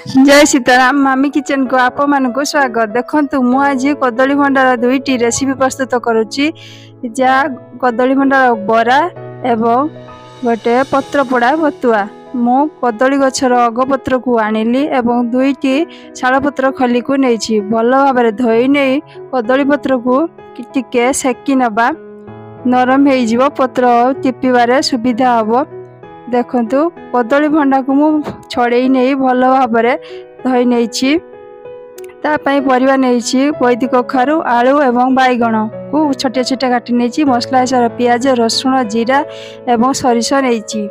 जय सीताराम मामी किचन को आप मान को स्वागत। देखंतु मु आज कदली भंडार दुईटी रेसिपी प्रस्तुत करुच्ची। जा कदली भंडार बरा एवं गोटे पत्र पोड़ा बतुआ। मु कदली गछर अगपत्र को आनिली एवं दुईटी शाल पत्र खली को नहीं भल भाव धोई नहीं कदली पत्र को टिके सेकी नबा नरम हो पत्र टिपिबारे सुविधा हम। देखंतु कदली भंडा को मु छड़े नहीं भल भाव धोई नहीं परिवा नहीं बैदी कखारु आलू एवं बैगण को छोटे छोटे काटी नहीं मसला हिसाब पियाज रसुण जीरा एवं सरिष नहीं।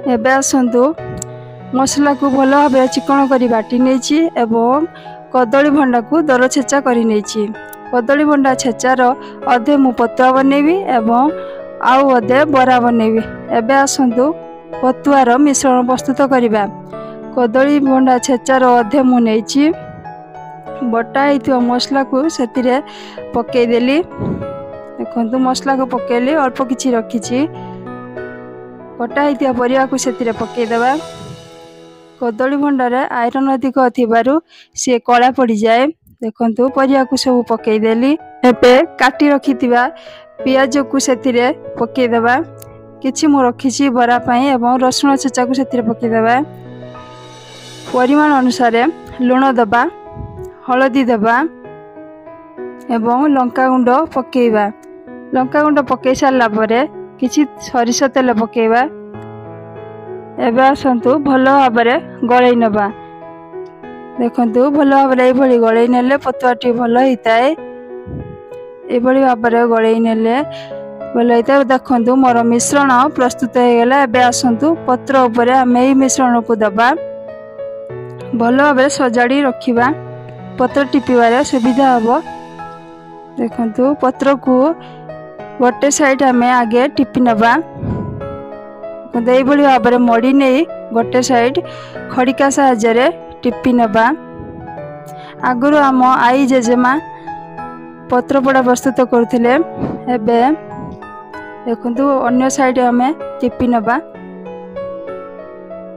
एबे आसंतु मसला को भल भाव चिकन करी बाटी नहीं एवं कदली भंडा को दर छेचा करी नहीं। कदली भंडा छेचार अधे मु पतुआ बनैबी एवं आउ अधे बरा बनैबी। एबे आसंतु पतुआर मिश्रण प्रस्तुत करिबा। कदली भंडा छेचार अधे मु नहीं बटा होइथिबा मसला को सेतिरे पकेई देली। देखंतु मसला को पकेली अल्प किछि रखिछि बटा होइथिबा परिया को सेतिरे पकेई देबा। कदली भंडार आयरन अधिक थिबारु से कला पड़ी जाए। देखंतु परिया को सब पकेई देली। एबे काटी रखिथिबा पियाज को सेतिरे पकेई देबा। किछि मु रखिछि बरा पई एवं रसुण छेचा को सेतिरे पकेई देबा। परिमाण अनुसार लूण दबा हलदी दबा एवं लंका गुंड पकेइबा। लंका गुंड पकेई सारला परे किछि सरिष तेल पकेइबा। एबे आसंतु भल भाव गळै नबा। देखंतु भल भाव एभली गळै नेले पतुआटी भल हिताए। एभली भाव गळै नेले भल हिताए। देखंतु मोर मिश्रण प्रस्तुत हो गला। एबे आसंतु पत्र उपरे आमे एही मिश्रण को दबा भल भाव सजाड़ी रखिबा पत्र टिपिबारे सुविधा हम। देखंतु पत्र को गोटे साइड आमे आगे टिपि नबा। एभली भाव मड़ी नहीं गोटे साइड खड़िका साहाय्य टिपि नबा। आगुरु आम आई जेजेमा पत्र पोड़ा प्रस्तुत करथिले। एबे देखंतु अन्य साइड आमे टिपि नबा।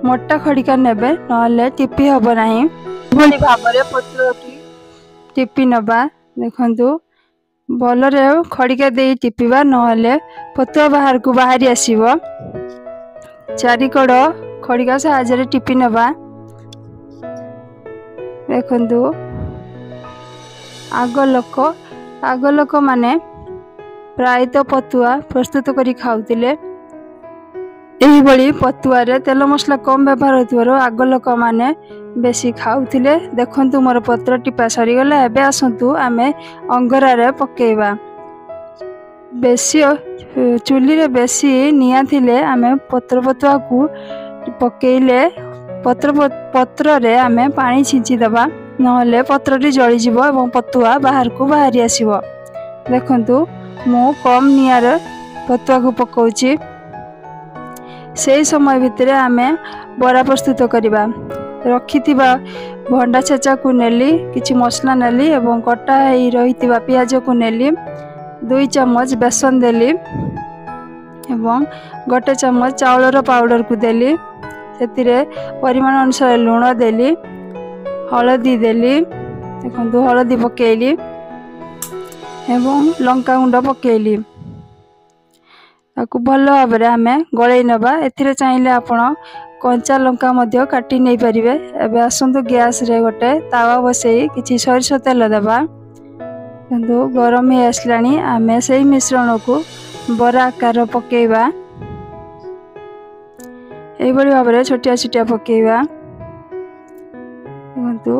मोटा खड़िका नेबे नहले टिपि हब नाही। एभली भाव पत्र टिपि नबा। देखंतु भलरे खड़िका दे टिपिबा नहले पतुआ बाहर को बाहरी आसीबो। चारिकड़ खड़िका साहाय्य टिपि नबा। देखंतु आग लोक माने प्रायतः पतुआ प्रस्तुत करी खाउतिले। एही बड़ी पतुआरे तेल मसला कम व्यवहार होतिबारो आग लोक माने बेसी खाउतिले। देखंतु मोर पत्र टिपा सरी गला। एबे आसंतु आमे अंगरा रे पकेइबा। बेसी चुली रे बेसी निया थिले आमे पत्र पतुआ को पकेइले पत्र रे आमे पानी छिंची दबा नहले पत्रटी जळी जिवो एवं पतुआ बाहर को बाहरी आसीबो। देखंतु मु कम निया रे पतुआ को पकाउची। से समय भितर आमे बरा प्रस्तुत करिबा। रखिथिबा भंडा छेचा को नेली किछि मसला नेली एवं कटा हेई रहिथिबा पियाज को नेली 2 चम्मच बेसन देली एवं गोटे चम्मच चाउलर पाउडर को देली। सेतिरे परिमाण अनुसार लूण देली हलदी देली। देखंतु हलदी पकेइली एवं लंका गुंड पकेइली। ताकू भल भाव आमे गळै नबा। एथिरे चाहिले आपण कंचा लंका मध्य काटी नहीं परिबे। एबे आसंतु गैस रे गोटे तावा बसई किछि सरिष तेल दबा। किंतु गरम हे आसलानी आमे सेही मिश्रण को बरा आकार पकेइबा। एभली भाव छोटिया छोटिया पकेइबा। किंतु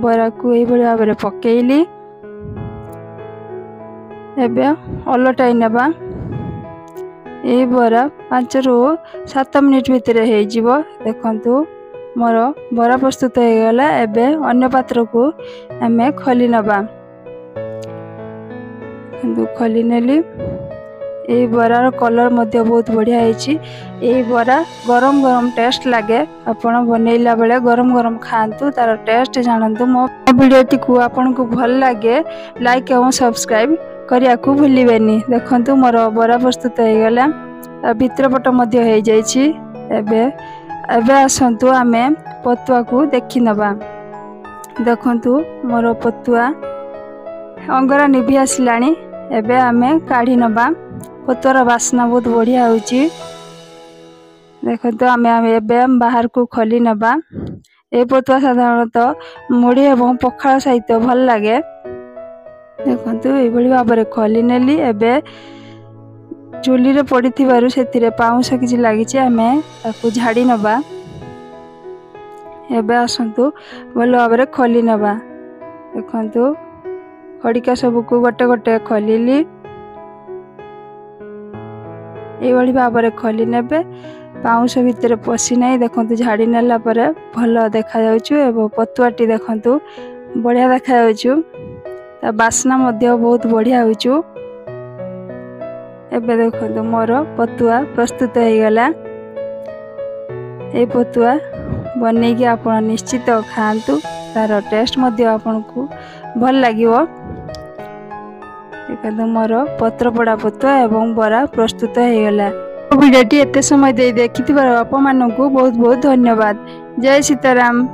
बरा को एभली भाव पकेइली। एबे अलटाई नबा। ये बरा 5 ରୁ 7 मिनिट भितर हो जिवो। देखंतु मोर बरा प्रस्तुत हो गला। एबे अन्य पात्र को आमे खली नबा। किंतु खली नेली। ए बरार कलर मध्य बहुत बढ़िया है। ये बरा गरम गरम टेस्ट लगे। आपण बनैला बेले गरम गरम खातु तार टेस्ट जानतु। मो वीडियोटी को आपन को भल लगे लाइक एवं सब्सक्राइब करिया को भूलिबेनी। देखंतु मोर बरा प्रस्तुत हो गला। भितर पट मध्य हो जाइछि। एबे आसंतु आमे पतुआ को देखि नबा। देखंतु मोर पतुआ अंगरा निभि आसिलानी। एबे आमे काढ़ी नबा। पतुआर बास्ना बहुत बढ़िया होची। देखंतु आमे एबे बाहर को खोली नबा। ए पतुआ साधारणतः मुढ़ी एवं पखाल सहित भल लागे। देखंतु एभली भाबरे खोली नेली। एबे चुली रे पड़िथिबारु सेतिरे पाउंस किछि लागिछि। आमे ताकू झाड़ी नबा। एबे आसंतु भल भाबरे खोली नबा। देखंतु खड़िका सब को गोटे गोटे खोलिली। एभली भाबरे खोली नेबे। पाउंस भितर पसी नाही। देखंतु झाड़ी नेला परे भल देखा जाउछु। एबो पतुआटी देखंतु बढ़िया देखा जाउछु। ता बास्ना मध्य बहुत बढ़िया होइछु। एबे देखंतु मोर पतुआ प्रस्तुत हो गला। ए पतुआ बनै कि आपण निश्चित खांतु। तार टेस्ट मध्य आपनको भल लागिवो। देखंतु मोर पत्रपोड़ा पतुआ एवं बरा प्रस्तुत हो गला। वीडियोटी एते समय दे देखिथिबार आप मानकु बहुत बहुत धन्यवाद। जय सीताराम।